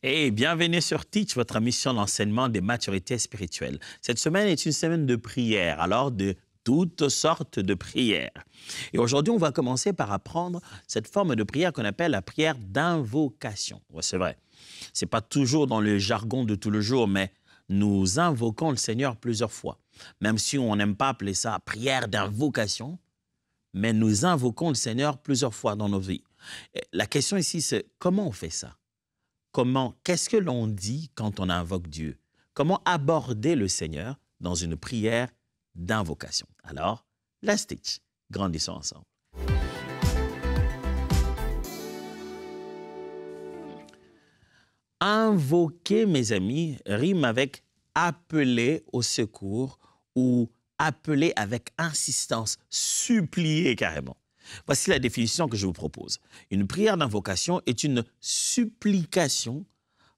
Et bienvenue sur Teach, votre mission d'enseignement des maturités spirituelles. Cette semaine est une semaine de prière, alors de toutes sortes de prières. Et aujourd'hui, on va commencer par apprendre cette forme de prière qu'on appelle la prière d'invocation. Ouais, c'est vrai, ce n'est pas toujours dans le jargon de tout le jour, mais nous invoquons le Seigneur plusieurs fois. Même si on n'aime pas appeler ça prière d'invocation, mais nous invoquons le Seigneur plusieurs fois dans nos vies. Et la question ici, c'est comment on fait ça? Qu'est-ce que l'on dit quand on invoque Dieu? Comment aborder le Seigneur dans une prière d'invocation? Alors, let's teach. Grandissons ensemble. Invoquer, mes amis, rime avec appeler au secours ou appeler avec insistance, supplier carrément. Voici la définition que je vous propose. Une prière d'invocation est une supplication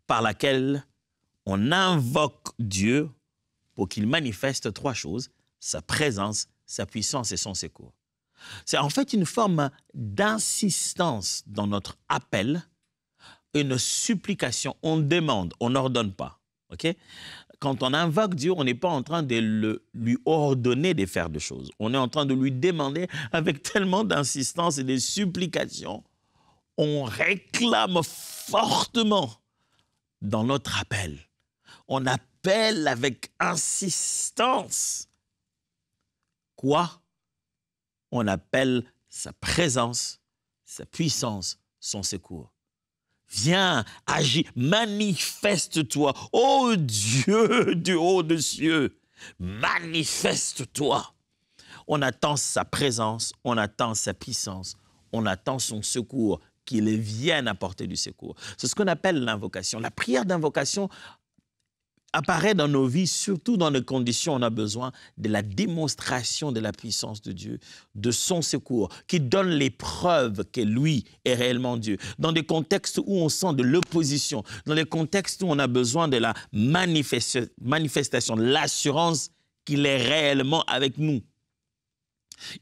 par laquelle on invoque Dieu pour qu'il manifeste trois choses: sa présence, sa puissance et son secours. C'est en fait une forme d'insistance dans notre appel, une supplication. On demande, on n'ordonne pas. Okay? Quand on invoque Dieu, on n'est pas en train de lui ordonner de faire des choses. On est en train de lui demander avec tellement d'insistance et de supplication. On réclame fortement dans notre appel. On appelle avec insistance. Quoi? On appelle sa présence, sa puissance, son secours. Viens, agis, manifeste-toi. Ô Dieu du haut des cieux, manifeste-toi. On attend sa présence, on attend sa puissance, on attend son secours, qu'il vienne apporter du secours. C'est ce qu'on appelle l'invocation. La prière d'invocation apparaît dans nos vies, surtout dans les conditions où on a besoin de la démonstration de la puissance de Dieu, de son secours, qui donne les preuves que lui est réellement Dieu. Dans des contextes où on sent de l'opposition, dans des contextes où on a besoin de la manifestation, de l'assurance qu'il est réellement avec nous.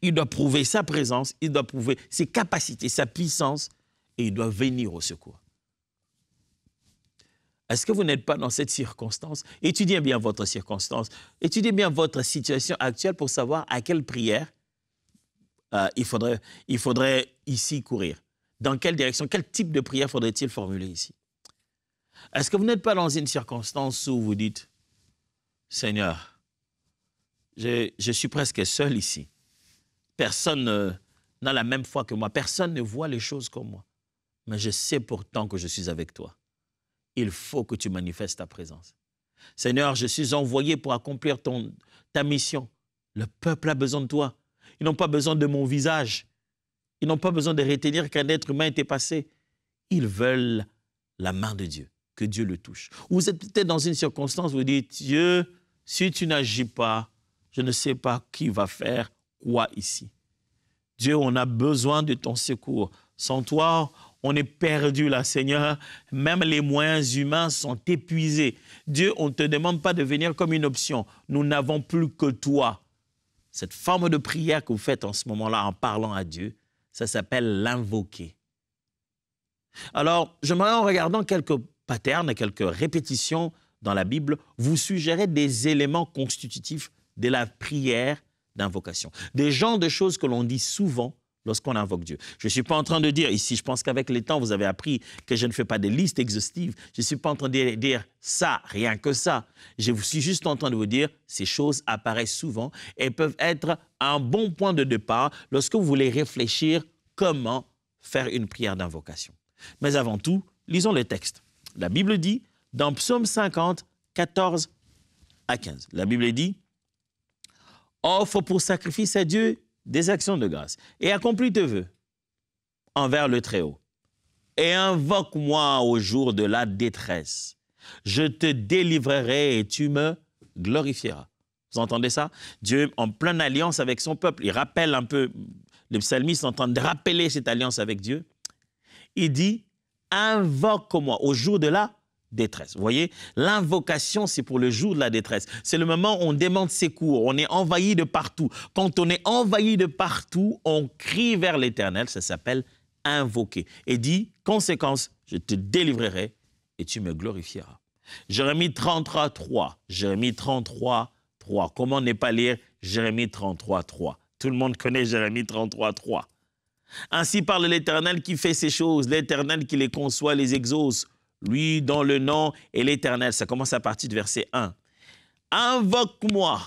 Il doit prouver sa présence, il doit prouver ses capacités, sa puissance, et il doit venir au secours. Est-ce que vous n'êtes pas dans cette circonstance? Étudiez bien votre circonstance. Étudiez bien votre situation actuelle pour savoir à quelle prière il faudrait ici courir. Dans quelle direction, quel type de prière faudrait-il formuler ici? Est-ce que vous n'êtes pas dans une circonstance où vous dites « Seigneur, je suis presque seul ici. Personne n'a la même foi que moi. Personne ne voit les choses comme moi. Mais je sais pourtant que je suis avec toi. Il faut que tu manifestes ta présence. Seigneur, je suis envoyé pour accomplir ta mission. Le peuple a besoin de toi. Ils n'ont pas besoin de mon visage. Ils n'ont pas besoin de retenir qu'un être humain était passé. Ils veulent la main de Dieu, que Dieu le touche. Vous êtes peut-être dans une circonstance où vous dites, Dieu, si tu n'agis pas, je ne sais pas qui va faire quoi ici. Dieu, on a besoin de ton secours. Sans toi, on est perdu là, Seigneur. Même les moyens humains sont épuisés. Dieu, on ne te demande pas de venir comme une option. Nous n'avons plus que toi. Cette forme de prière que vous faites en ce moment-là en parlant à Dieu, ça s'appelle l'invoquer. Alors, j'aimerais en regardant quelques patterns, quelques répétitions dans la Bible, vous suggérer des éléments constitutifs de la prière d'invocation. Des genres de choses que l'on dit souvent lorsqu'on invoque Dieu. Je ne suis pas en train de dire ici, je pense qu'avec les temps, vous avez appris que je ne fais pas de listes exhaustives. Je ne suis pas en train de dire ça, rien que ça. Je suis juste en train de vous dire, ces choses apparaissent souvent et peuvent être un bon point de départ lorsque vous voulez réfléchir comment faire une prière d'invocation. Mais avant tout, lisons le texte. La Bible dit, dans Psaume 50, 14 à 15, la Bible dit, « Offre pour sacrifice à Dieu des actions de grâce, et accomplis tes vœux envers le Très-Haut. Et invoque-moi au jour de la détresse. Je te délivrerai et tu me glorifieras. » Vous entendez ça? Dieu, en pleine alliance avec son peuple, il rappelle un peu, le psalmiste est en train de rappeler cette alliance avec Dieu. Il dit, invoque-moi au jour de la détresse. Vous voyez, l'invocation, c'est pour le jour de la détresse. C'est le moment où on demande secours, on est envahi de partout. Quand on est envahi de partout, on crie vers l'Éternel, ça s'appelle invoquer. Et dit, conséquence, je te délivrerai et tu me glorifieras. Jérémie 33, 3. Jérémie 33, 3. Comment ne pas lire Jérémie 33, 3? Tout le monde connaît Jérémie 33, 3. Ainsi parle l'Éternel qui fait ces choses, l'Éternel qui les conçoit, les exauce, lui dont le nom est l'Éternel. Ça commence à partir du verset 1. Invoque-moi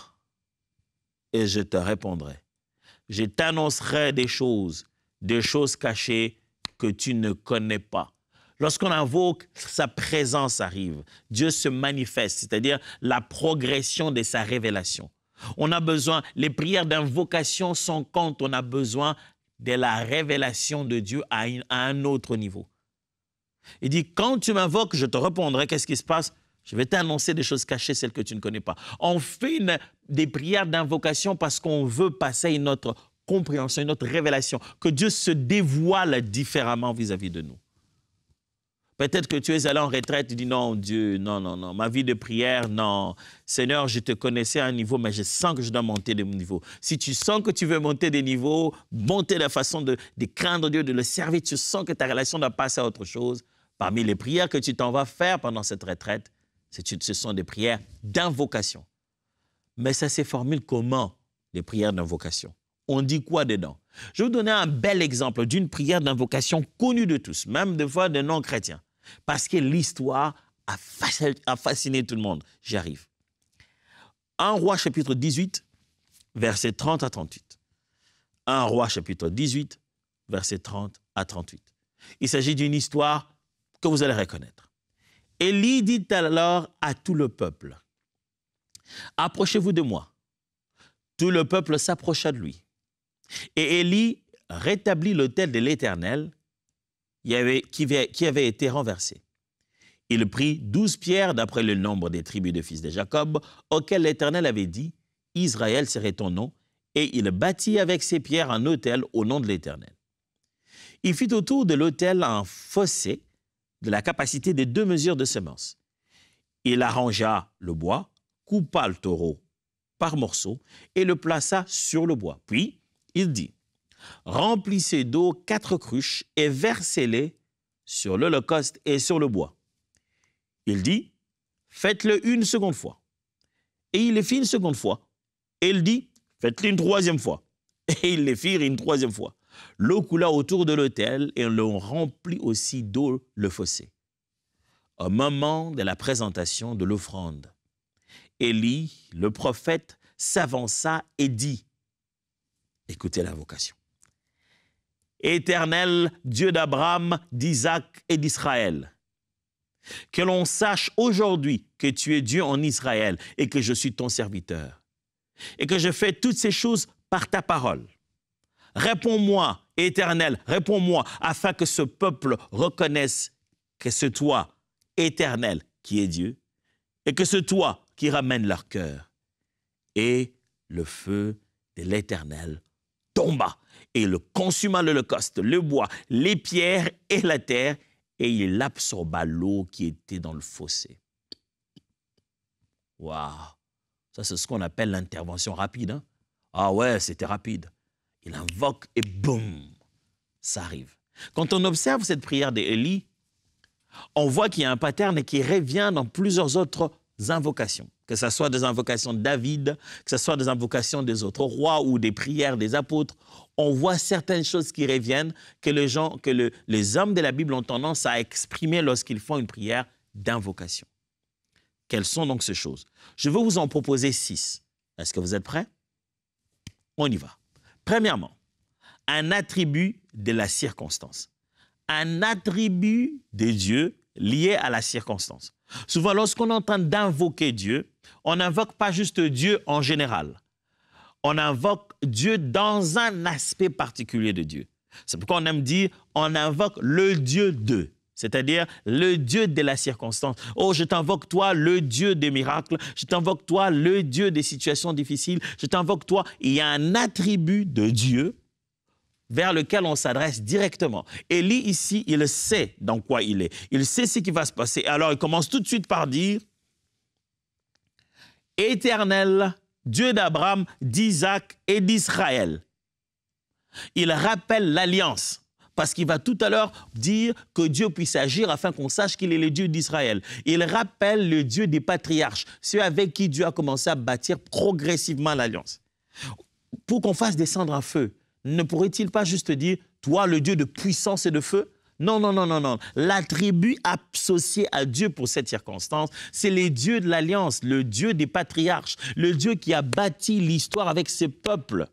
et je te répondrai. Je t'annoncerai des choses cachées que tu ne connais pas. Lorsqu'on invoque, sa présence arrive. Dieu se manifeste, c'est-à-dire la progression de sa révélation. On a besoin, les prières d'invocation sont quand on a besoin de la révélation de Dieu à un autre niveau. Il dit, quand tu m'invoques, je te répondrai. Qu'est-ce qui se passe? Je vais t'annoncer des choses cachées, celles que tu ne connais pas. On fait des prières d'invocation parce qu'on veut passer à une autre compréhension, une autre révélation, que Dieu se dévoile différemment vis-à-vis de nous. Peut-être que tu es allé en retraite, tu dis non, Dieu, non, ma vie de prière, non. Seigneur, je te connaissais à un niveau, mais je sens que je dois monter de niveau. Si tu sens que tu veux monter des niveaux, monter la façon de craindre Dieu, de le servir, tu sens que ta relation doit passer à autre chose. Parmi les prières que tu t'en vas faire pendant cette retraite, ce sont des prières d'invocation. Mais ça se formule comment, les prières d'invocation? On dit quoi dedans? Je vais vous donner un bel exemple d'une prière d'invocation connue de tous, même des fois des non-chrétiens. Parce que l'histoire a fasciné tout le monde. J'y arrive. 1 Roi chapitre 18, versets 30 à 38. 1 Roi chapitre 18, versets 30 à 38. Il s'agit d'une histoire que vous allez reconnaître. Élie dit alors à tout le peuple, « Approchez-vous de moi. » Tout le peuple s'approcha de lui. Et Élie rétablit l'autel de l'Éternel qui avait été renversé. Il prit 12 pierres d'après le nombre des tribus de fils de Jacob, auxquelles l'Éternel avait dit, « Israël serait ton nom. » Et il bâtit avec ces pierres un autel au nom de l'Éternel. Il fit autour de l'autel un fossé de la capacité de 2 mesures de semences. Il arrangea le bois, coupa le taureau par morceaux et le plaça sur le bois. Puis, il dit, « Remplissez d'eau 4 cruches et versez-les sur l'holocauste et sur le bois. » Il dit, « Faites-le une seconde fois. » Et il le fit une seconde fois. Et il dit, « Faites-le une troisième fois. » Et ils le firent une troisième fois. L'eau coula autour de l'autel et l'on remplit aussi d'eau le fossé. Au moment de la présentation de l'offrande, Élie, le prophète, s'avança et dit, écoutez l'invocation. « Éternel, Dieu d'Abraham, d'Isaac et d'Israël, que l'on sache aujourd'hui que tu es Dieu en Israël et que je suis ton serviteur, et que je fais toutes ces choses par ta parole. Réponds-moi, Éternel, réponds-moi, afin que ce peuple reconnaisse que c'est toi, Éternel, qui est Dieu, et que c'est toi qui ramène leur cœur. » Et le feu de l'Éternel tomba, et il consuma l'holocauste, le bois, les pierres et la terre, et il absorba l'eau qui était dans le fossé. Waouh! Ça, c'est ce qu'on appelle l'intervention rapide. Hein? Ah ouais, c'était rapide. Il invoque et boum, ça arrive. Quand on observe cette prière d'Élie, on voit qu'il y a un pattern qui revient dans plusieurs autres invocations, que ce soit des invocations de David, que ce soit des invocations des autres rois ou des prières des apôtres. On voit certaines choses qui reviennent que les hommes de la Bible ont tendance à exprimer lorsqu'ils font une prière d'invocation. Quelles sont donc ces choses? Je vais vous en proposer 6. Est-ce que vous êtes prêts? On y va. Premièrement, un attribut de la circonstance. Un attribut de Dieu lié à la circonstance. Souvent, lorsqu'on est en train d'invoquer Dieu, on n'invoque pas juste Dieu en général. On invoque Dieu dans un aspect particulier de Dieu. C'est pourquoi on aime dire, on invoque le Dieu de, c'est-à-dire le Dieu de la circonstance. Oh, je t'invoque toi, le Dieu des miracles. Je t'invoque toi, le Dieu des situations difficiles. Je t'invoque toi. Il y a un attribut de Dieu vers lequel on s'adresse directement. Élie, ici, il sait dans quoi il est. Il sait ce qui va se passer. Alors, il commence tout de suite par dire « Éternel, Dieu d'Abraham, d'Isaac et d'Israël ». Il rappelle l'alliance. Parce qu'il va tout à l'heure dire que Dieu puisse agir afin qu'on sache qu'il est le Dieu d'Israël. Il rappelle le Dieu des patriarches, ceux avec qui Dieu a commencé à bâtir progressivement l'alliance. Pour qu'on fasse descendre un feu, ne pourrait-il pas juste dire « toi, le Dieu de puissance et de feu » ? Non, non, non, non, non. L'attribut associé à Dieu pour cette circonstance, c'est le Dieu de l'alliance, le Dieu des patriarches, le Dieu qui a bâti l'histoire avec ses peuples.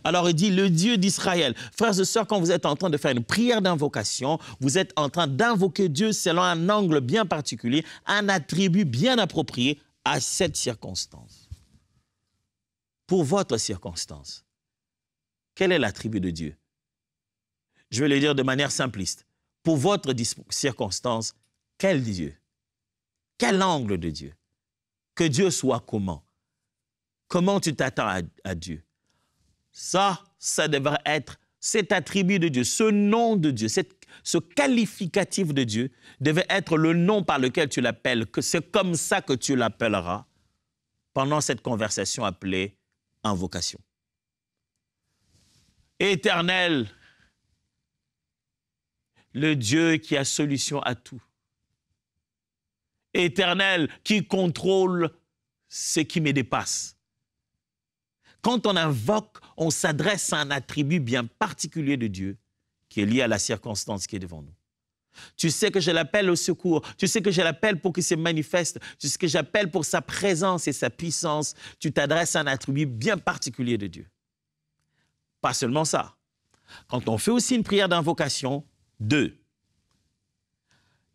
Alors il dit le Dieu d'Israël. Frères et sœurs, quand vous êtes en train de faire une prière d'invocation, vous êtes en train d'invoquer Dieu selon un angle bien particulier, un attribut bien approprié à cette circonstance. Pour votre circonstance, quel est l'attribut de Dieu? Je vais le dire de manière simpliste. Pour votre circonstance, quel Dieu? Quel angle de Dieu? Que Dieu soit comment? Comment tu t'attends à Dieu? Ça devrait être cet attribut de Dieu, ce nom de Dieu, ce qualificatif de Dieu devait être le nom par lequel tu l'appelles, que c'est comme ça que tu l'appelleras pendant cette conversation appelée invocation. Éternel, le Dieu qui a solution à tout. Éternel, qui contrôle ce qui me dépasse. Quand on invoque, on s'adresse à un attribut bien particulier de Dieu qui est lié à la circonstance qui est devant nous. Tu sais que je l'appelle au secours, tu sais que je l'appelle pour qu'il se manifeste, tu sais que j'appelle pour sa présence et sa puissance. Tu t'adresses à un attribut bien particulier de Dieu. Pas seulement ça. Quand on fait aussi une prière d'invocation, 2,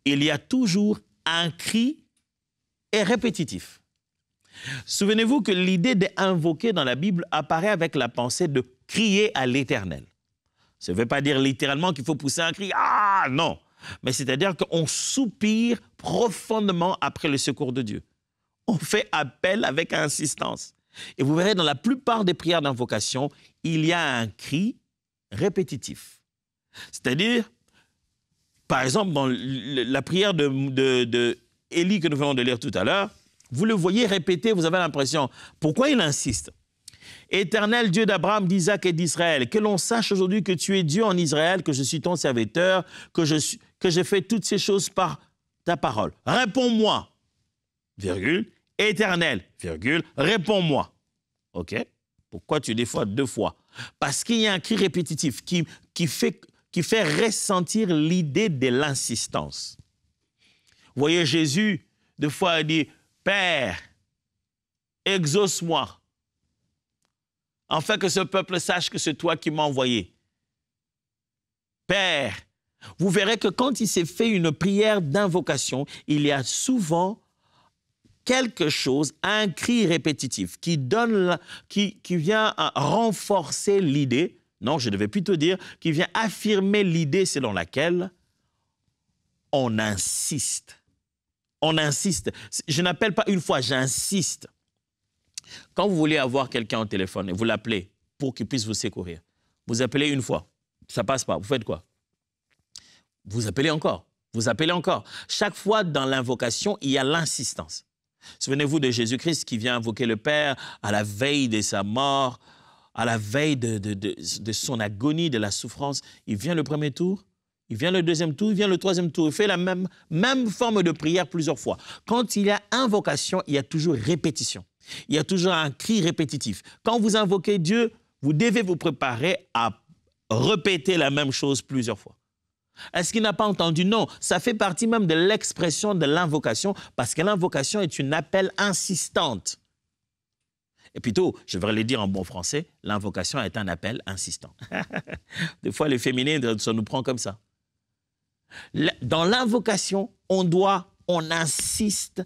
il y a toujours un cri et répétitif. Souvenez-vous que l'idée d'invoquer dans la Bible apparaît avec la pensée de crier à l'Éternel. Ça ne veut pas dire littéralement qu'il faut pousser un cri, ah non, mais c'est-à-dire qu'on soupire profondément après le secours de Dieu. On fait appel avec insistance. Et vous verrez, dans la plupart des prières d'invocation, il y a un cri répétitif. C'est-à-dire, par exemple, dans la prière de Élie que nous venons de lire tout à l'heure, vous le voyez répéter, vous avez l'impression. Pourquoi il insiste? Éternel Dieu d'Abraham, d'Isaac et d'Israël, que l'on sache aujourd'hui que tu es Dieu en Israël, que je suis ton serviteur, que j'ai fait toutes ces choses par ta parole. Réponds-moi, virgule, Éternel, virgule, réponds-moi. OK? Pourquoi tu dis deux fois? Parce qu'il y a un cri répétitif qui fait ressentir l'idée de l'insistance. Vous voyez, Jésus, deux fois, il dit, Père, exauce-moi, afin que ce peuple sache que c'est toi qui m'as envoyé. Père, vous verrez que quand il s'est fait une prière d'invocation, il y a souvent quelque chose, un cri répétitif qui vient renforcer l'idée, non, je devais plutôt dire, qui vient affirmer l'idée selon laquelle on insiste. On insiste. Je n'appelle pas une fois, j'insiste. Quand vous voulez avoir quelqu'un au téléphone et vous l'appelez pour qu'il puisse vous secourir, vous appelez une fois, ça ne passe pas, vous faites quoi? Vous appelez encore, vous appelez encore. Chaque fois dans l'invocation, il y a l'insistance. Souvenez-vous de Jésus-Christ qui vient invoquer le Père à la veille de sa mort, à la veille de son agonie, de la souffrance. Il vient le premier tour, il vient le deuxième tour, il vient le troisième tour. Il fait la même forme de prière plusieurs fois. Quand il y a invocation, il y a toujours répétition. Il y a toujours un cri répétitif. Quand vous invoquez Dieu, vous devez vous préparer à répéter la même chose plusieurs fois. Est-ce qu'il n'a pas entendu? Non, ça fait partie même de l'expression de l'invocation parce que l'invocation est une appel insistante. Et plutôt, je vais le dire en bon français, l'invocation est un appel insistant. Des fois, les féminins, ça nous prend comme ça. Dans l'invocation, on insiste,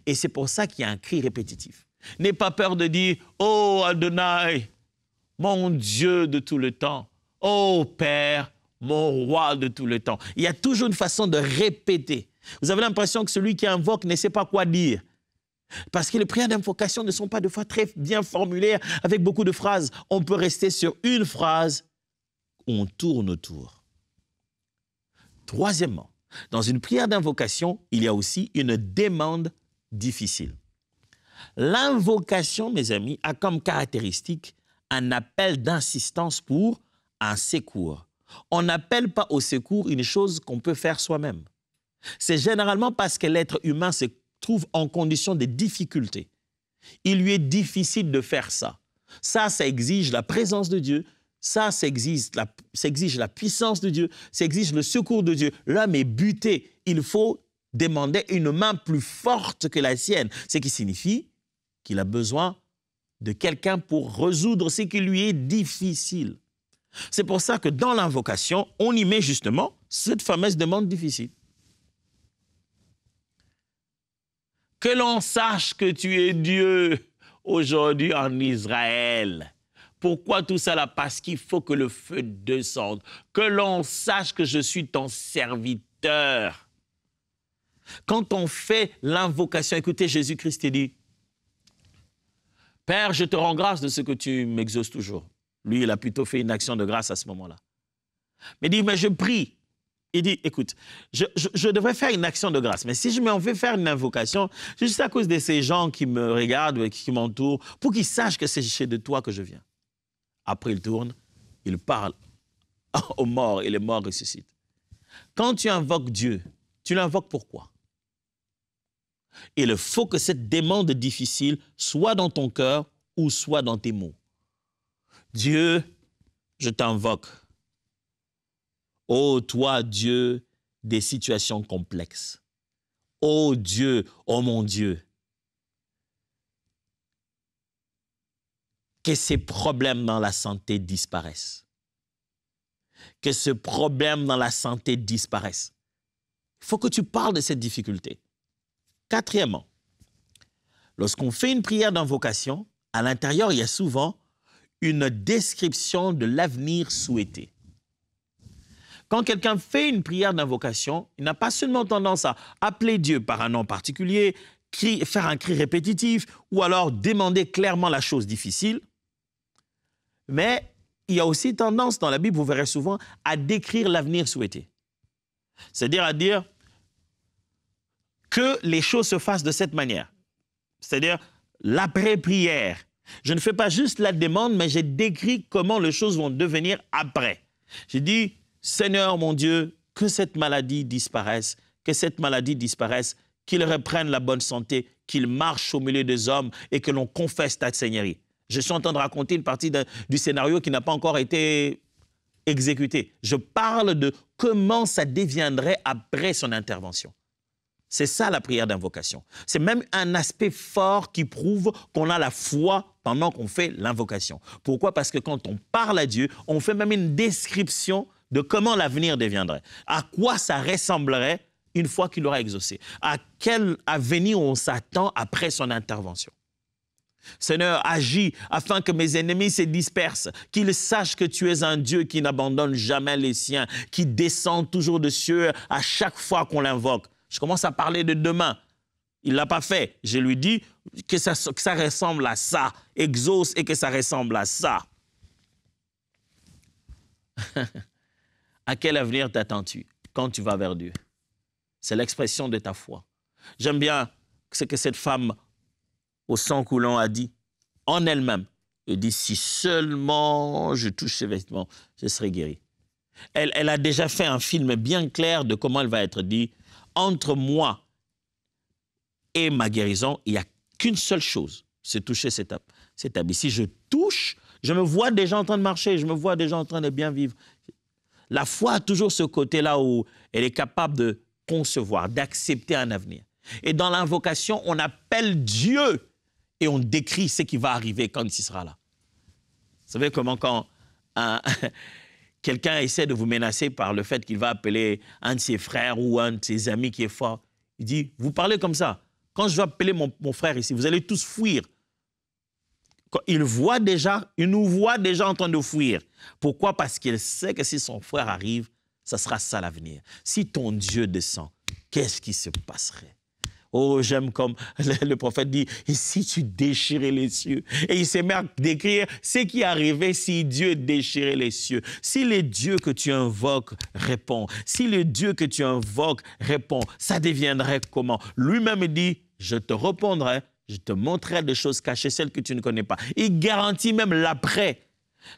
et c'est pour ça qu'il y a un cri répétitif. N'aie pas peur de dire « Oh Adonai, mon Dieu de tout le temps, oh Père, mon roi de tout le temps ». Il y a toujours une façon de répéter. Vous avez l'impression que celui qui invoque ne sait pas quoi dire. Parce que les prières d'invocation ne sont pas de fois très bien formulées avec beaucoup de phrases. On peut rester sur une phrase, on tourne autour. Troisièmement, dans une prière d'invocation, il y a aussi une demande difficile. L'invocation, mes amis, a comme caractéristique un appel d'insistance pour un secours, on n'appelle pas au secours une chose qu'on peut faire soi-même. C'est généralement parce que l'être humain se trouve en condition de difficulté. Il lui est difficile de faire ça. Ça exige la présence de Dieu. Ça exige la puissance de Dieu. Ça exige le secours de Dieu. L'homme est buté. Il faut demander une main plus forte que la sienne. Ce qui signifie qu'il a besoin de quelqu'un pour résoudre ce qui lui est difficile. C'est pour ça que dans l'invocation, on y met justement cette fameuse demande difficile. Que l'on sache que tu es Dieu aujourd'hui en Israël. Pourquoi tout ça là? Parce qu'il faut que le feu descende. Que l'on sache que je suis ton serviteur. Quand on fait l'invocation, écoutez, Jésus-Christ dit, « Père, je te rends grâce de ce que tu m'exauces toujours. » Lui, il a plutôt fait une action de grâce à ce moment-là. Mais il dit, mais je prie. Il dit, écoute, je devrais faire une action de grâce, mais si je m'en vais faire une invocation, c'est juste à cause de ces gens qui me regardent, qui m'entourent, pour qu'ils sachent que c'est de toi que je viens. Après, il tourne, il parle aux morts et les morts ressuscitent. Quand tu invoques Dieu, tu l'invoques pourquoi? Il faut que cette demande difficile soit dans ton cœur ou soit dans tes mots. Dieu, je t'invoque. Ô toi, Dieu, des situations complexes. Ô Dieu, ô mon Dieu, que ces problèmes dans la santé disparaissent. Que ce problème dans la santé disparaisse. Il faut que tu parles de cette difficulté. Quatrièmement, lorsqu'on fait une prière d'invocation, à l'intérieur, il y a souvent une description de l'avenir souhaité. Quand quelqu'un fait une prière d'invocation, il n'a pas seulement tendance à appeler Dieu par un nom particulier, faire un cri répétitif ou alors demander clairement la chose difficile, mais il y a aussi tendance dans la Bible, vous verrez souvent, à décrire l'avenir souhaité. C'est-à-dire à dire que les choses se fassent de cette manière. C'est-à-dire l'après-prière. Je ne fais pas juste la demande, mais j'ai décrit comment les choses vont devenir après. J'ai dit, Seigneur mon Dieu, que cette maladie disparaisse, qu'il reprenne la bonne santé, qu'il marche au milieu des hommes et que l'on confesse ta seigneurie. Je suis en train de raconter une partie du scénario qui n'a pas encore été exécuté. Je parle de comment ça deviendrait après son intervention. C'est ça la prière d'invocation. C'est même un aspect fort qui prouve qu'on a la foi pendant qu'on fait l'invocation. Pourquoi? Parce que quand on parle à Dieu, on fait même une description de comment l'avenir deviendrait. À quoi ça ressemblerait une fois qu'il aura exaucé. À quel avenir on s'attend après son intervention. Seigneur, agis afin que mes ennemis se dispersent, qu'ils sachent que tu es un Dieu qui n'abandonne jamais les siens, qui descend toujours de cieux à chaque fois qu'on l'invoque. Je commence à parler de demain. Il ne l'a pas fait. Je lui dis que ça ressemble à ça. Exauce et que ça ressemble à ça. À quel avenir t'attends-tu quand tu vas vers Dieu? C'est l'expression de ta foi. J'aime bien ce que cette femme au sang coulant a dit en elle-même. Elle dit, si seulement je touche ses vêtements, je serai guéri. Elle a déjà fait un film bien clair de comment elle va être dit. Entre moi et ma guérison, il n'y a qu'une seule chose, c'est toucher cet habit. Si je touche, je me vois déjà en train de marcher, je me vois déjà en train de bien vivre. La foi a toujours ce côté-là où elle est capable de concevoir, d'accepter un avenir. Et dans l'invocation, on appelle Dieu et on décrit ce qui va arriver quand il sera là. Vous savez comment quand quelqu'un essaie de vous menacer par le fait qu'il va appeler un de ses frères ou un de ses amis qui est fort, il dit, vous parlez comme ça. Quand je vais appeler mon frère ici, vous allez tous fuir. Il nous voit déjà en train de fuir. Pourquoi? Parce qu'il sait que si son frère arrive, ça sera ça l'avenir. Si ton Dieu descend, qu'est-ce qui se passerait? Oh, j'aime comme le prophète dit, et si tu déchirais les cieux? Et il s'est mis à décrire ce qui arrivait si Dieu déchirait les cieux. Si le Dieu que tu invoques répond, si le Dieu que tu invoques répond, ça deviendrait comment? Lui-même dit, je te répondrai, je te montrerai des choses cachées, celles que tu ne connais pas. Il garantit même l'après.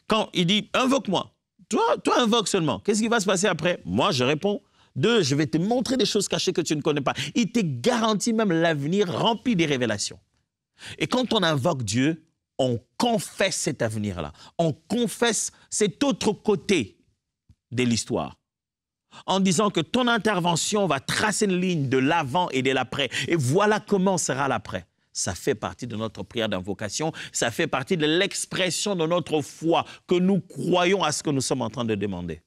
Quand il dit, invoque-moi, Toi, invoque seulement. Qu'est-ce qui va se passer après? Moi, je réponds. 2, je vais te montrer des choses cachées que tu ne connais pas. Il te garantit même l'avenir rempli des révélations. Et quand on invoque Dieu, on confesse cet avenir-là. On confesse cet autre côté de l'histoire. En disant que ton intervention va tracer une ligne de l'avant et de l'après. Et voilà comment sera l'après. Ça fait partie de notre prière d'invocation. Ça fait partie de l'expression de notre foi que nous croyons à ce que nous sommes en train de demander.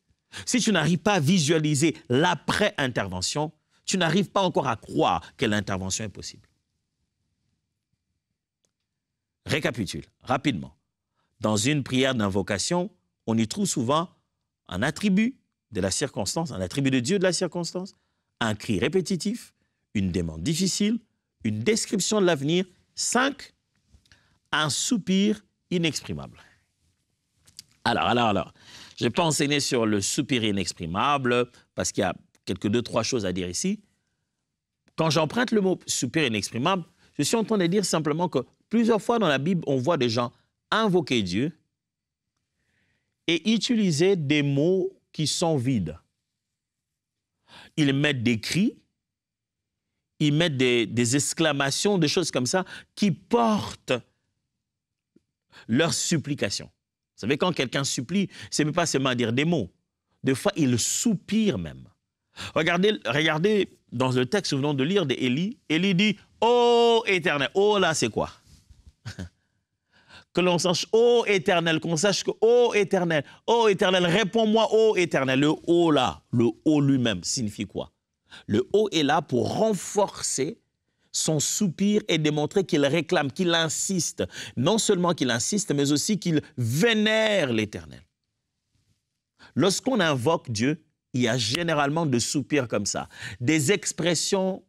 Si tu n'arrives pas à visualiser l'après-intervention, tu n'arrives pas encore à croire que l'intervention est possible. Récapitule rapidement. Dans une prière d'invocation, on y trouve souvent un attribut de la circonstance, un attribut de Dieu de la circonstance, un cri répétitif, une demande difficile, une description de l'avenir. 5, un soupir inexprimable. Alors. Je n'ai pas enseigné sur le soupir inexprimable parce qu'il y a quelques 2-3 choses à dire ici. Quand j'emprunte le mot soupir inexprimable, je suis en train de dire simplement que plusieurs fois dans la Bible, on voit des gens invoquer Dieu et utiliser des mots qui sont vides. Ils mettent des cris, ils mettent des exclamations, des choses comme ça qui portent leur supplication. Vous savez, quand quelqu'un supplie, ce n'est pas seulement dire des mots. Des fois, il soupire même. Regardez dans le texte que nous venons de lire d'Élie. Élie dit « Ô Éternel ». « Oh là, c'est quoi? Que l'on sache « Ô Éternel », qu'on sache que « Ô Éternel »,« Ô Éternel, réponds-moi, ô Éternel ». Le « ô » là, le « ô » lui-même signifie quoi? Le « ô » est là pour renforcer son soupir et démontrer qu'il réclame, qu'il insiste. Non seulement qu'il insiste, mais aussi qu'il vénère l'Éternel. Lorsqu'on invoque Dieu, il y a généralement des soupirs comme ça, des expressions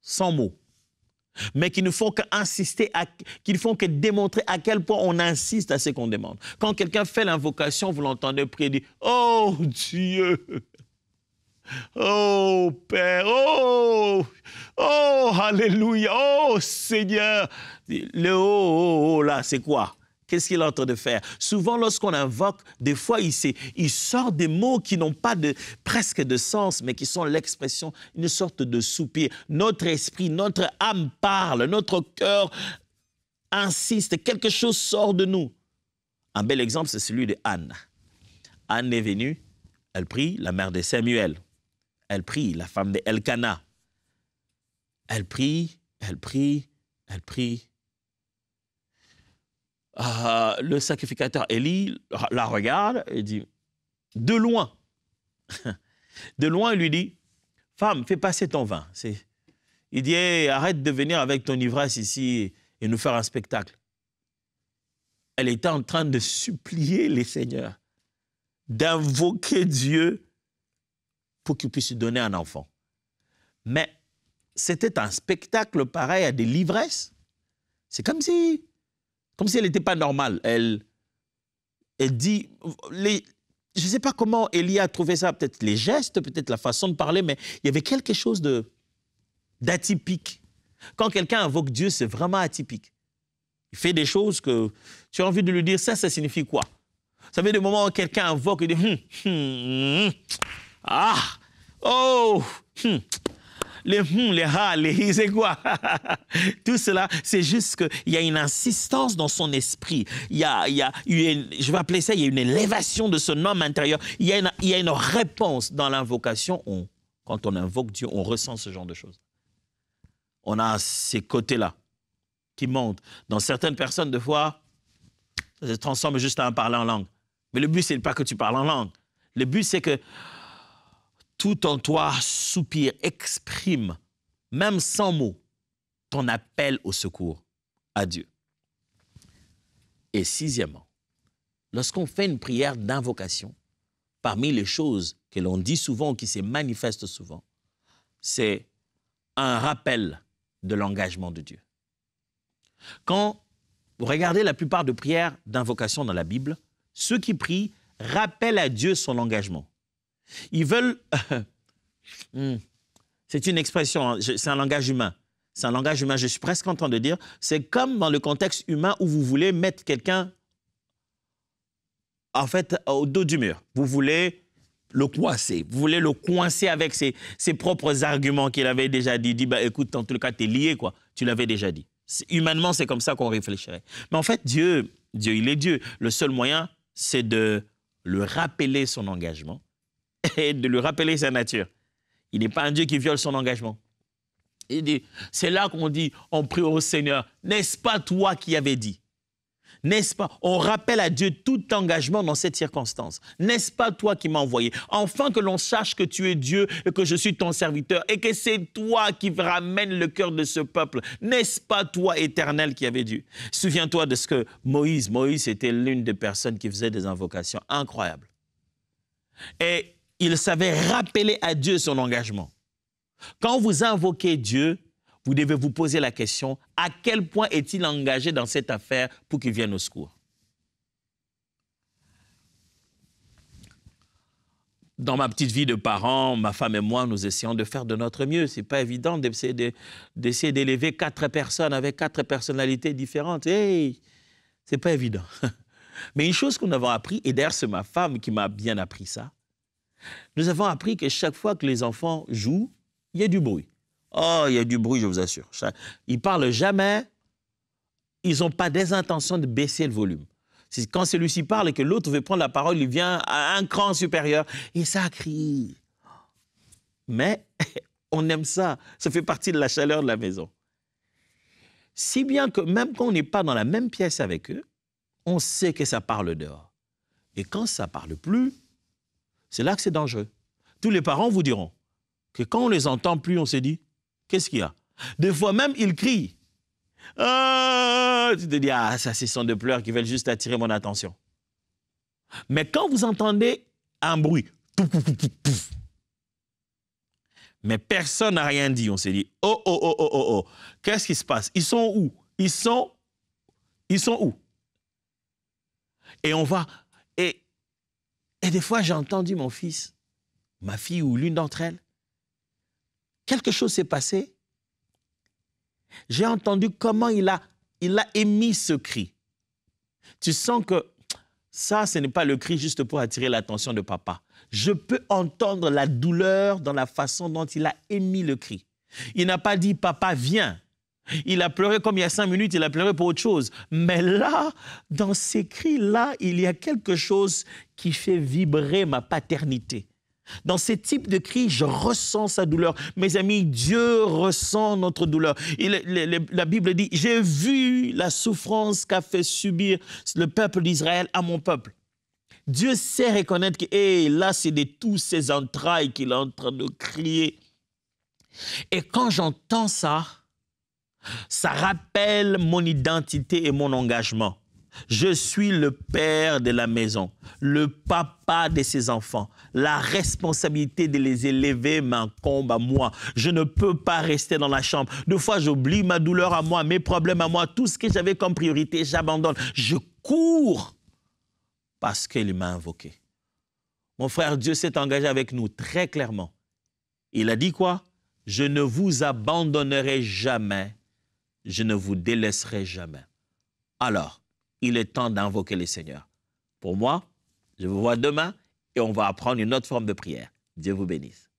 sans mots, mais qui ne font qu'insister, qui ne font que démontrer à quel point on insiste à ce qu'on demande. Quand quelqu'un fait l'invocation, vous l'entendez prier, dire « Oh Dieu !» Oh Père, oh Alléluia, oh Seigneur. Le oh là, c'est quoi? Qu'est-ce qu'il est en train de faire? Souvent, lorsqu'on invoque, des fois, il sort des mots qui n'ont pas presque de sens, mais qui sont l'expression, une sorte de soupir. Notre esprit, notre âme parle, notre cœur insiste, quelque chose sort de nous. Un bel exemple, c'est celui de Anne. Anne est venue, elle prie, la mère de Samuel. Elle prie, la femme d'Elkana. Elle prie. Le sacrificateur Élie la regarde et dit, de loin, il lui dit, femme, fais passer ton vin. Il dit, hey, arrête de venir avec ton ivresse ici et nous faire un spectacle. Elle était en train de supplier les seigneurs, d'invoquer Dieu pour qu'il puisse lui donner un enfant. Mais c'était un spectacle pareil à des livresses. C'est comme si elle n'était pas normale. Elle dit, je ne sais pas comment Élie a trouvé ça, peut-être les gestes, peut-être la façon de parler, mais il y avait quelque chose d'atypique. Quand quelqu'un invoque Dieu, c'est vraiment atypique. Il fait des choses que tu as envie de lui dire, ça signifie quoi? Vous savez, des moments où quelqu'un invoque et dit, les c'est quoi? Tout cela, c'est juste qu'il y a une insistance dans son esprit. Je vais appeler ça, il y a une élévation de son homme intérieur. Il y a une réponse dans l'invocation. Quand on invoque Dieu, on ressent ce genre de choses. On a ces côtés-là qui montent. Dans certaines personnes, des fois, ça se transforme juste à parler en langue. Mais le but, ce n'est pas que tu parles en langue. Le but, c'est que tout en toi soupire, exprime, même sans mots, ton appel au secours à Dieu. Et 6e, lorsqu'on fait une prière d'invocation, parmi les choses que l'on dit souvent ou qui se manifestent souvent, c'est un rappel de l'engagement de Dieu. Quand vous regardez la plupart des prières d'invocation dans la Bible, ceux qui prient rappellent à Dieu son engagement. Ils veulent... c'est une expression, c'est un langage humain. C'est un langage humain, je suis presque en train de dire. C'est comme dans le contexte humain où vous voulez mettre quelqu'un en fait, au dos du mur. Vous voulez le coincer. Vous voulez le coincer avec ses propres arguments qu'il avait déjà dit. Il dit, bah, écoute, en tout cas, tu es lié, quoi. Tu l'avais déjà dit. Humainement, c'est comme ça qu'on réfléchirait. Mais en fait, Dieu, il est Dieu. Le seul moyen, c'est de lui rappeler son engagement et de lui rappeler sa nature. Il n'est pas un Dieu qui viole son engagement. C'est là qu'on dit, on prie au Seigneur, n'est-ce pas toi qui avais dit? N'est-ce pas? On rappelle à Dieu tout engagement dans cette circonstance. N'est-ce pas toi qui m'as envoyé? Enfin que l'on sache que tu es Dieu et que je suis ton serviteur et que c'est toi qui ramènes le cœur de ce peuple. N'est-ce pas toi, Éternel, qui avais dit? Souviens-toi de ce que Moïse était l'une des personnes qui faisait des invocations incroyables. Et il savait rappeler à Dieu son engagement. Quand vous invoquez Dieu, vous devez vous poser la question, à quel point est-il engagé dans cette affaire pour qu'il vienne au secours? Dans ma petite vie de parents, ma femme et moi, nous essayons de faire de notre mieux. Ce n'est pas évident d'essayer d'élever 4 personnes avec 4 personnalités différentes. Hey, ce n'est pas évident. Mais une chose que nous avons appris, et d'ailleurs c'est ma femme qui m'a bien appris ça, nous avons appris que chaque fois que les enfants jouent, il y a du bruit. Oh, il y a du bruit, je vous assure. Ils ne parlent jamais, ils n'ont pas des intentions de baisser le volume. Quand celui-ci parle et que l'autre veut prendre la parole, il vient à un cran supérieur et ça crie. Mais on aime ça, ça fait partie de la chaleur de la maison. Si bien que même quand on n'est pas dans la même pièce avec eux, on sait que ça parle dehors. Et quand ça ne parle plus, c'est là que c'est dangereux. Tous les parents vous diront que quand on ne les entend plus, on se dit, qu'est-ce qu'il y a? Des fois même, ils crient. Ah, tu te dis, ah, ça, c'est son de pleurs qui veulent juste attirer mon attention. Mais quand vous entendez un bruit, mais personne n'a rien dit, on s'est dit, oh, oh, oh, oh, oh, oh, qu'est-ce qui se passe? Ils sont où? Ils sont où? Et on va, et des fois, j'ai entendu mon fils, ma fille ou l'une d'entre elles, quelque chose s'est passé. J'ai entendu comment il a émis ce cri. Tu sens que ça, ce n'est pas le cri juste pour attirer l'attention de papa. Je peux entendre la douleur dans la façon dont il a émis le cri. Il n'a pas dit « Papa, viens ». Il a pleuré comme il y a 5 minutes, il a pleuré pour autre chose. Mais là, dans ces cris-là, il y a quelque chose qui fait vibrer ma paternité. Dans ce type de cri, je ressens sa douleur. Mes amis, Dieu ressent notre douleur. La Bible dit, j'ai vu la souffrance qu'a fait subir le peuple d'Israël à mon peuple. Dieu sait reconnaître que hey, là, c'est de tous ses entrailles qu'il est en train de crier. Et quand j'entends ça, ça rappelle mon identité et mon engagement. Je suis le père de la maison, le papa de ses enfants. La responsabilité de les élever m'incombe à moi. Je ne peux pas rester dans la chambre. Des fois, j'oublie ma douleur à moi, mes problèmes à moi, tout ce que j'avais comme priorité, j'abandonne. Je cours parce qu'il m'a invoqué. Mon frère, Dieu s'est engagé avec nous très clairement. Il a dit quoi? Je ne vous abandonnerai jamais, je ne vous délaisserai jamais. Alors, il est temps d'invoquer le Seigneur. Pour moi, je vous vois demain et on va apprendre une autre forme de prière. Dieu vous bénisse.